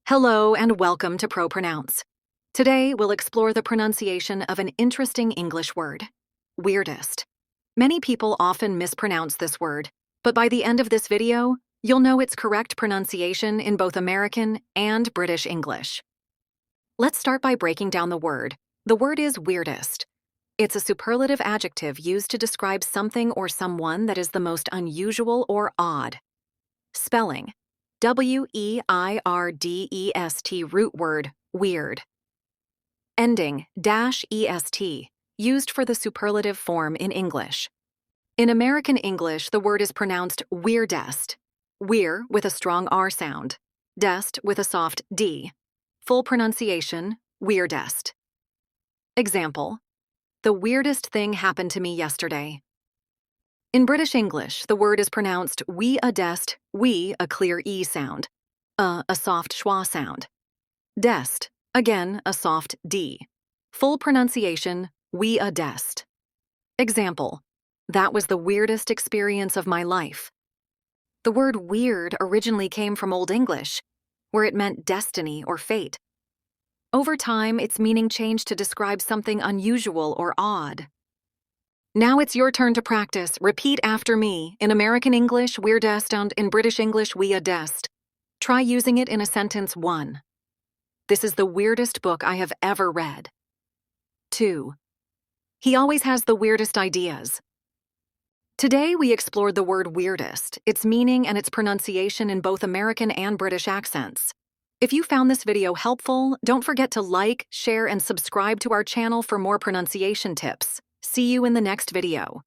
Hello and welcome to ProPronounce. Today, we'll explore the pronunciation of an interesting English word, weirdest. Many people often mispronounce this word, but by the end of this video, you'll know its correct pronunciation in both American and British English. Let's start by breaking down the word. The word is weirdest. It's a superlative adjective used to describe something or someone that is the most unusual or odd. Spelling: W-E-I-R-D-E-S-T, root word, weird. Ending, -est, used for the superlative form in English. In American English, the word is pronounced weirdest. Weir with a strong R sound. Dest with a soft D. Full pronunciation, weirdest. Example: the weirdest thing happened to me yesterday. In British English, the word is pronounced we-a-dest, we, a clear E sound, a soft schwa sound. Dest, again, a soft D. Full pronunciation, we-a-dest. Example: that was the weirdest experience of my life. The word weird originally came from Old English, where it meant destiny or fate. Over time, its meaning changed to describe something unusual or odd. Now it's your turn to practice. Repeat after me. In American English, weirdest, and in British English, we-a-dest. Try using it in a sentence. 1. This is the weirdest book I have ever read. 2. He always has the weirdest ideas. Today, we explored the word weirdest, its meaning and its pronunciation in both American and British accents. If you found this video helpful, don't forget to like, share, and subscribe to our channel for more pronunciation tips. See you in the next video.